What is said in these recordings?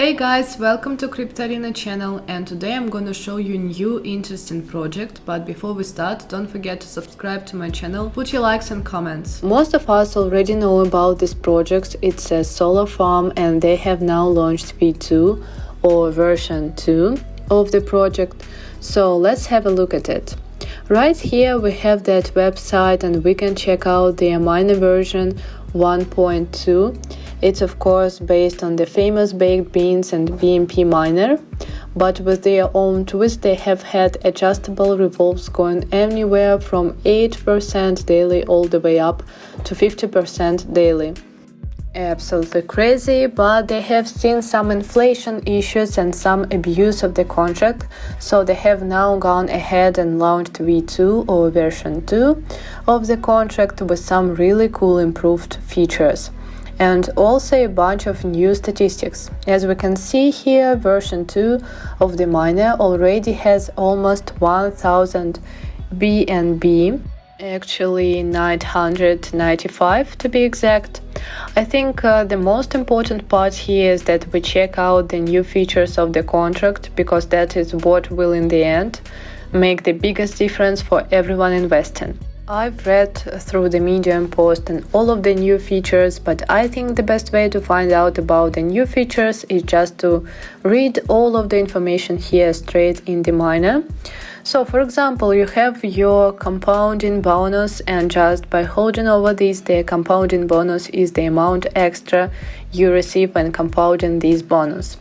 Hey guys, welcome to Cryptarena channel, and today I'm gonna show you new interesting project. But before we start, don't forget to subscribe to my channel, put your likes and comments. Most of us already know about this project. It's a SolarFarm and they have now launched V2 or version 2 of the project. So let's have a look at it. Right here we have that website and we can check out their miner version 1.2. It's of course based on the famous baked beans and BNB miner, but with their own twist. They have had adjustable revolves going anywhere from 8% daily all the way up to 50% daily. Absolutely crazy, but they have seen some inflation issues and some abuse of the contract, so they have now gone ahead and launched V2 or version 2 of the contract with some really cool improved features. And also a bunch of new statistics. As we can see here, version 2 of the miner already has almost 1000 BNB, actually 995 to be exact. I think the most important part here is that we check out the new features of the contract, because that is what will in the end make the biggest difference for everyone investing. I've read through the Medium post and all of the new features, but I think the best way to find out about the new features is just to read all of the information here straight in the miner. So for example, you have your compounding bonus, and just by holding over this, the compounding bonus is the amount extra you receive when compounding this bonus.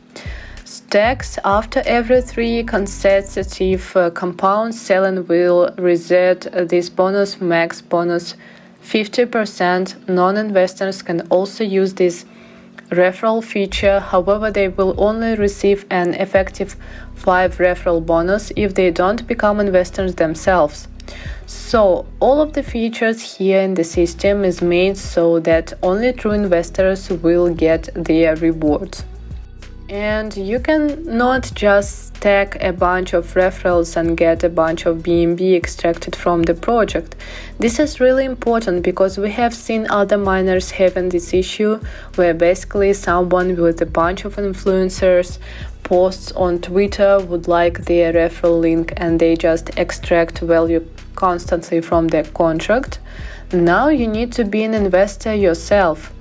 Stacks: after every 3 consecutive compounds, selling will reset this bonus max bonus 50%. Non-investors can also use this referral feature. However, they will only receive an effective 5 referral bonus if they don't become investors themselves. So all of the features here in the system is made so that only true investors will get their rewards. And you can not just stack a bunch of referrals and get a bunch of BNB extracted from the project. This is really important because we have seen other miners having this issue, where basically someone with a bunch of influencers posts on Twitter would like their referral link and they just extract value constantly from the contract. Now you need to be an investor yourself.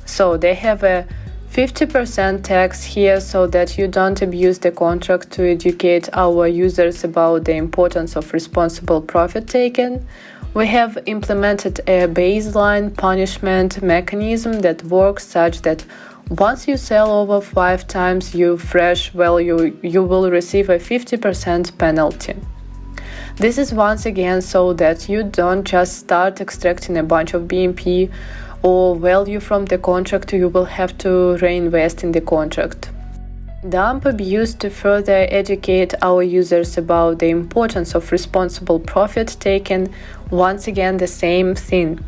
So they have a 50% tax here so that you don't abuse the contract. To educate our users about the importance of responsible profit taking, we have implemented a baseline punishment mechanism that works such that once you sell over 5 times your fresh value, you will receive a 50% penalty. This is once again so that you don't just start extracting a bunch of BNB or value from the contract. You will have to reinvest in the contract. Dump abuse to further educate our users about the importance of responsible profit taking. Once again, the same thing.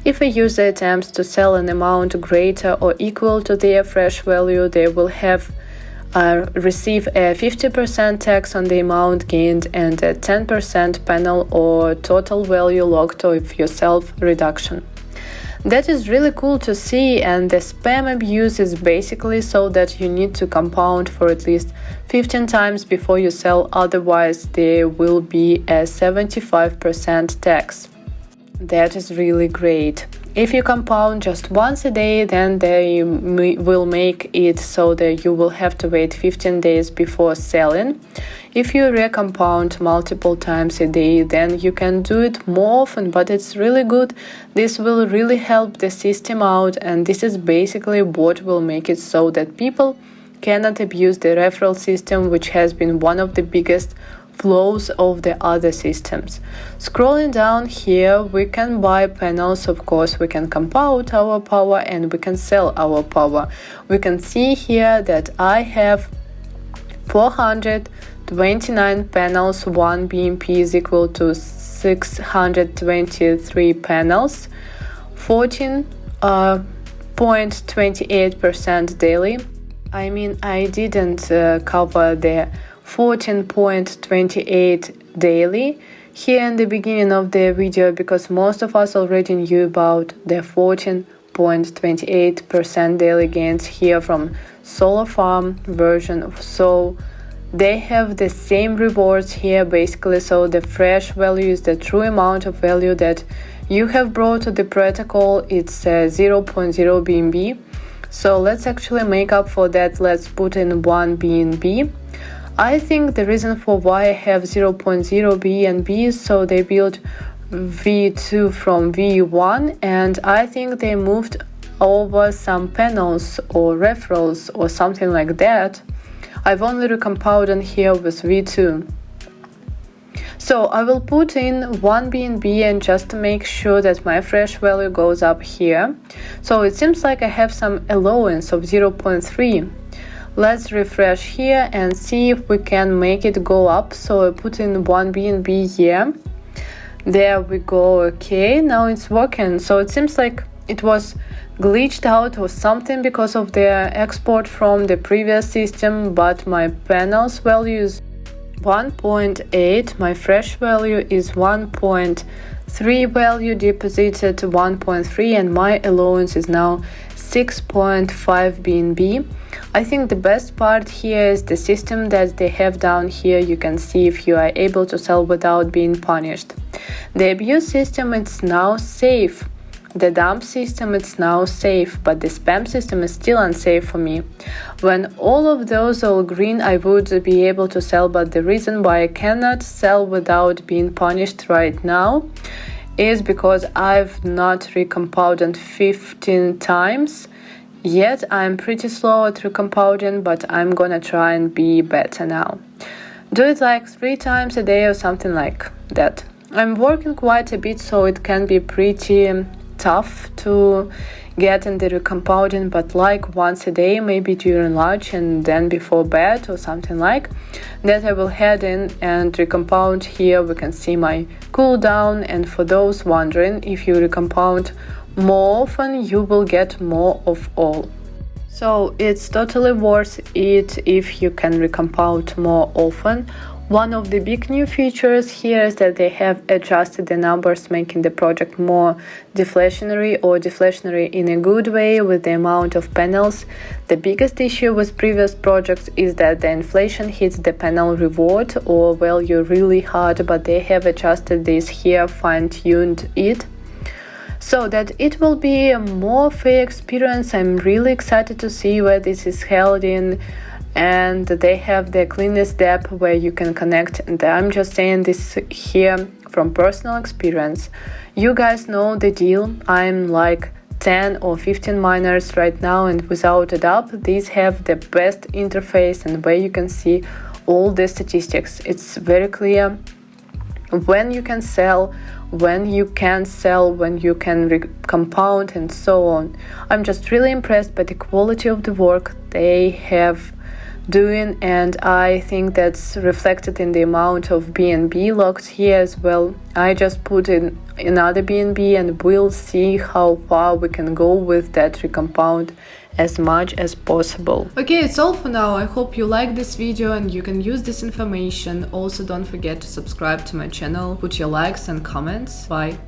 If a user attempts to sell an amount greater or equal to their fresh value, they will have receive a 50% tax on the amount gained and a 10% penal or total value locked of yourself reduction. That is really cool to see, and the spam abuse is basically so that you need to compound for at least 15 times before you sell, otherwise there will be a 75% tax. That is really great. If you compound just once a day, then they will make it so that you will have to wait 15 days before selling. If you recompound multiple times a day, then you can do it more often, but it's really good. This will really help the system out, and this is basically what will make it so that people cannot abuse the referral system, which has been one of the biggest flaws of the other systems. Scrolling down here, we can buy panels. Of course, we can compound our power and we can sell our power. We can see here that I have 429 panels. 1 BNB is equal to 623 panels, 14.28% daily. I mean, I didn't cover the 14.28 daily here in the beginning of the video, because most of us already knew about the 14 8.28% daily gains here from SolarFarm version. So they have the same rewards here basically. So the fresh value is the true amount of value that you have brought to the protocol. It's 0.0 BNB. So let's actually make up for that. Let's put in 1 BNB. I think the reason for why I have 0.0 BNB is so they built V2 from V1, and I think they moved over some panels or referrals or something like that. I've only recompounded here with V2. So I will put in 1 BNB and just to make sure that my fresh value goes up here. So it seems like I have some allowance of 0.3. Let's refresh here and see if we can make it go up. So I put in 1 BNB here. There we go. Okay, now it's working. So it seems like it was glitched out or something because of the export from the previous system, but my panels value is 1.8, my fresh value is 1.3, value deposited 1.3, and my allowance is now 6.5 BNB. I think the best part here is the system that they have down here. You can see if you are able to sell without being punished. The abuse system is now safe. The dump system is now safe, but the spam system is still unsafe for me. When all of those are green, I would be able to sell, but the reason why I cannot sell without being punished right now is because I've not recompounded 15 times. Yet I'm pretty slow at recompounding, but I'm gonna try and be better now. Do it like 3 times a day or something like that. I'm working quite a bit, so it can be pretty tough to get in the recompounding, but like once a day, maybe during lunch and then before bed or something like that, I will head in and recompound. Here we can see my cooldown, and for those wondering, if you recompound more often, you will get more of all. So it's totally worth it if you can recompound more often. One of the big new features here is that they have adjusted the numbers, making the project more deflationary, or deflationary in a good way with the amount of panels. The biggest issue with previous projects is that the inflation hits the panel reward or value really hard, but they have adjusted this here, fine-tuned it, so that it will be a more fair experience. I'm really excited to see where this is held in. And they have the cleanest dApp where you can connect, and I'm just saying this here from personal experience. You guys know the deal. I'm like 10 or 15 miners right now, and without a dApp, these have the best interface and where you can see all the statistics. It's very clear when you can sell, when you can sell, when you can compound, and so on. I'm just really impressed by the quality of the work they have doing, and I think that's reflected in the amount of BNB locked here as well. I just put in another BNB and we'll see how far we can go with that recompound as much as possible. Okay, it's all for now. I hope you like this video and you can use this information. Also, don't forget to subscribe to my channel, put your likes and comments. Bye.